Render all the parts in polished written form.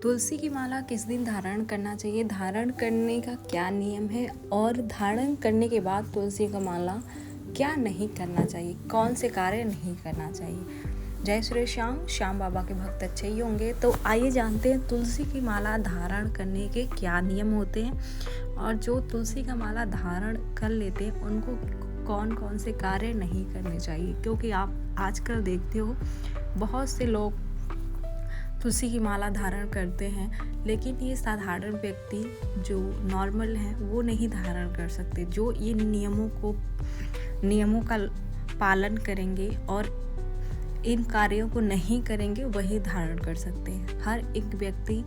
तुलसी की माला किस दिन धारण करना चाहिए, धारण करने का क्या नियम है और धारण करने के बाद तुलसी का माला क्या नहीं करना चाहिए, कौन से कार्य नहीं करना चाहिए। जय श्री श्याम। श्याम बाबा के भक्त अच्छे ही होंगे। तो आइए जानते हैं तुलसी की माला धारण करने के क्या नियम होते हैं और जो तुलसी का माला धारण कर लेते हैं उनको कौन कौन से कार्य नहीं करने चाहिए। क्योंकि आप आजकल देखते हो बहुत से लोग तुलसी की माला धारण करते हैं, लेकिन ये साधारण व्यक्ति जो नॉर्मल हैं वो नहीं धारण कर सकते। जो ये नियमों का पालन करेंगे और इन कार्यों को नहीं करेंगे वही धारण कर सकते हैं। हर एक व्यक्ति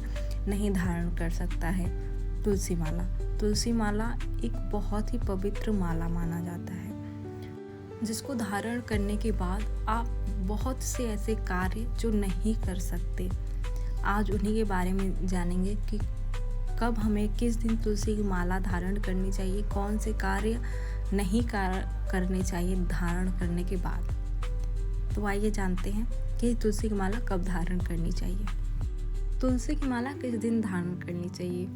नहीं धारण कर सकता है तुलसी माला। तुलसी माला एक बहुत ही पवित्र माला माना जाता है जिसको धारण करने के बाद आप बहुत से ऐसे कार्य जो नहीं कर सकते, आज उन्हीं के बारे में जानेंगे कि कब हमें किस दिन तुलसी की माला धारण करनी चाहिए, कौन से कार्य नहीं करने चाहिए धारण करने के बाद। तो आइए जानते हैं कि तुलसी की माला कब धारण करनी चाहिए। तुलसी की माला किस दिन धारण करनी चाहिए।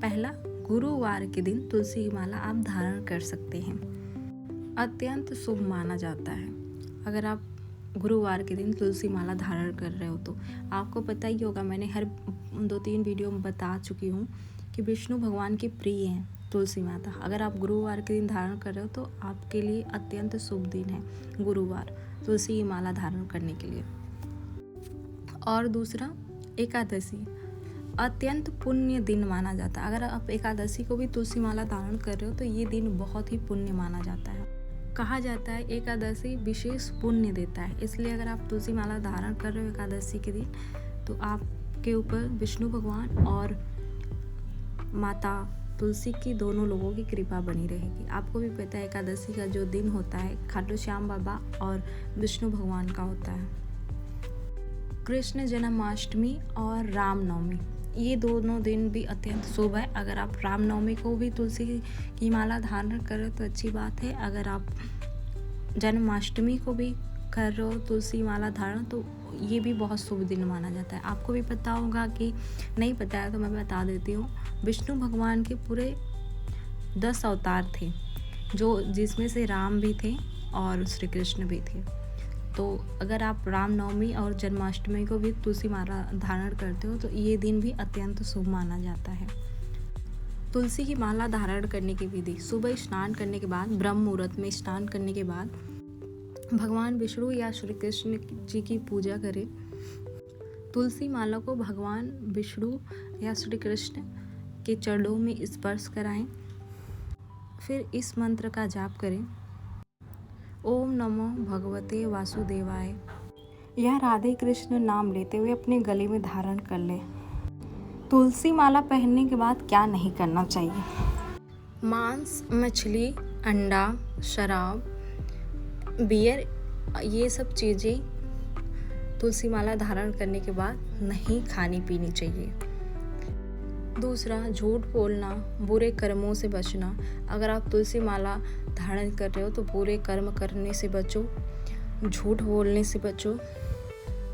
पहला, गुरुवार के दिन तुलसी की माला आप धारण कर सकते हैं। अत्यंत शुभ माना जाता है अगर आप गुरुवार के दिन तुलसी माला धारण कर रहे हो। तो आपको पता ही होगा, मैंने हर 2-3 वीडियो में बता चुकी हूँ कि विष्णु भगवान की प्रिय हैं तुलसी माता। अगर आप गुरुवार के दिन धारण कर रहे हो तो आपके लिए अत्यंत शुभ दिन है गुरुवार तुलसी की माला धारण करने के लिए। और दूसरा, एकादशी अत्यंत पुण्य दिन माना जाता है। अगर आप एकादशी को भी तुलसी माला धारण कर रहे हो तो ये दिन बहुत ही पुण्य माना जाता है। कहा जाता है एकादशी विशेष पुण्य देता है, इसलिए अगर आप तुलसी माला धारण कर रहे हो एकादशी के दिन तो आपके ऊपर विष्णु भगवान और माता तुलसी की दोनों लोगों की कृपा बनी रहेगी। आपको भी पता है एकादशी का जो दिन होता है खाटू श्याम बाबा और विष्णु भगवान का होता है। कृष्ण जन्माष्टमी और रामनवमी, ये दोनों दिन भी अत्यंत शुभ है। अगर आप रामनवमी को भी तुलसी की माला धारण कर रहे हो तो अच्छी बात है। अगर आप जन्माष्टमी को भी कर रहे हो तुलसी माला धारण तो ये भी बहुत शुभ दिन माना जाता है। आपको भी पता होगा, कि नहीं पता है तो मैं बता देती हूँ। विष्णु भगवान के पूरे 10 अवतार थे, जिसमें से राम भी थे और श्री कृष्ण भी थे। तो अगर आप रामनवमी और जन्माष्टमी को भी तुलसी माला धारण करते हो तो ये दिन भी अत्यंत शुभ माना जाता है। तुलसी की माला धारण करने की विधि, सुबह स्नान करने के बाद, ब्रह्म मुहूर्त में स्नान करने के बाद भगवान विष्णु या श्री कृष्ण जी की पूजा करें। तुलसी माला को भगवान विष्णु या श्री कृष्ण के चरणों में स्पर्श कराएं। फिर इस मंत्र का जाप करें, ओम नमो भगवते वासुदेवाय। यह राधे कृष्ण नाम लेते हुए अपने गले में धारण कर लें। तुलसी माला पहनने के बाद क्या नहीं करना चाहिए। मांस, मछली, अंडा, शराब, बियर, ये सब चीज़ें तुलसी माला धारण करने के बाद नहीं खानी पीनी चाहिए। दूसरा, झूठ बोलना, बुरे कर्मों से बचना। अगर आप तुलसी माला धारण कर रहे हो तो बुरे कर्म करने से बचो, झूठ बोलने से बचो।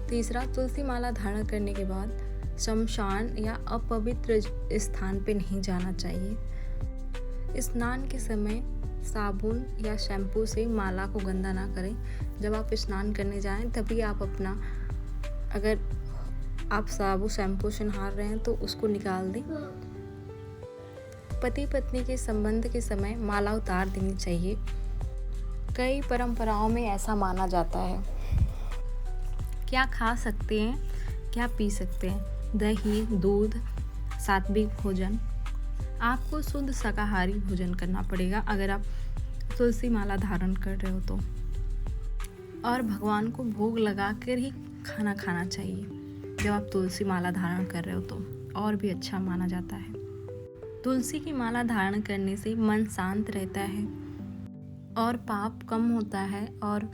तीसरा, तुलसी माला धारण करने के बाद शमशान या अपवित्र स्थान पे नहीं जाना चाहिए। स्नान के समय साबुन या शैम्पू से माला को गंदा ना करें। जब आप स्नान करने जाएं तभी आप अगर आप साबुन शैम्पू से नहा रहे हैं तो उसको निकाल दें। पति पत्नी के संबंध के समय माला उतार देनी चाहिए। कई परंपराओं में ऐसा माना जाता है। क्या खा सकते हैं, क्या पी सकते हैं। दही, दूध, सात्विक भोजन। आपको शुद्ध शाकाहारी भोजन करना पड़ेगा अगर आप तुलसी माला धारण कर रहे हो तो। और भगवान को भोग लगाकर ही खाना खाना चाहिए जब आप तुलसी माला धारण कर रहे हो तो, और भी अच्छा माना जाता है। तुलसी की माला धारण करने से मन शांत रहता है और पाप कम होता है और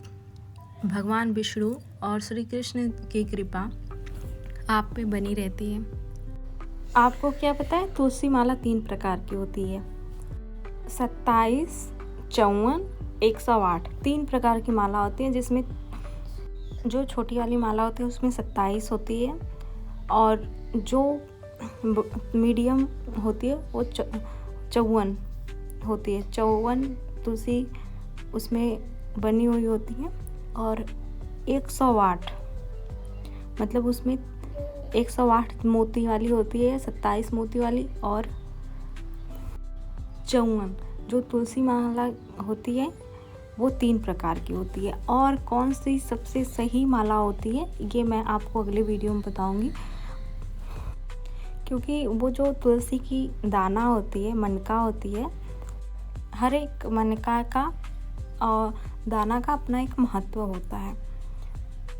भगवान विष्णु और श्री कृष्ण की कृपा आप पे बनी रहती है। आपको क्या पता है तुलसी माला 3 प्रकार की होती है। 27, 54, 108 3 प्रकार की माला होती है, जिसमें जो छोटी वाली माला होती है उसमें 27 होती है और जो मीडियम होती है वो 54 होती है। 54 तुलसी उसमें बनी हुई होती है। और 108 मतलब उसमें 108 मोती वाली होती है, 27 मोती वाली। और 54 जो तुलसी माला होती है वो 3 प्रकार की होती है। और कौन सी सबसे सही माला होती है ये मैं आपको अगले वीडियो में बताऊंगी, क्योंकि वो जो तुलसी की दाना होती है, मनका होती है, हर एक मनका का और दाना का अपना एक महत्व होता है।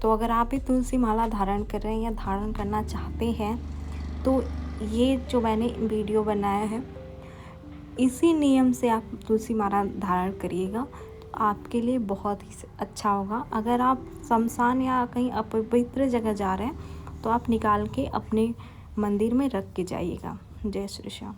तो अगर आप भी तुलसी माला धारण कर रहे हैं या धारण करना चाहते हैं तो ये जो मैंने वीडियो बनाया है इसी नियम से आप तुलसी माला धारण करिएगा, तो आपके लिए बहुत ही अच्छा होगा। अगर आप शमशान या कहीं अपवित्र जगह जा रहे हैं तो आप निकाल के अपने मंदिर में रख के जाइएगा। जय श्री श्याम।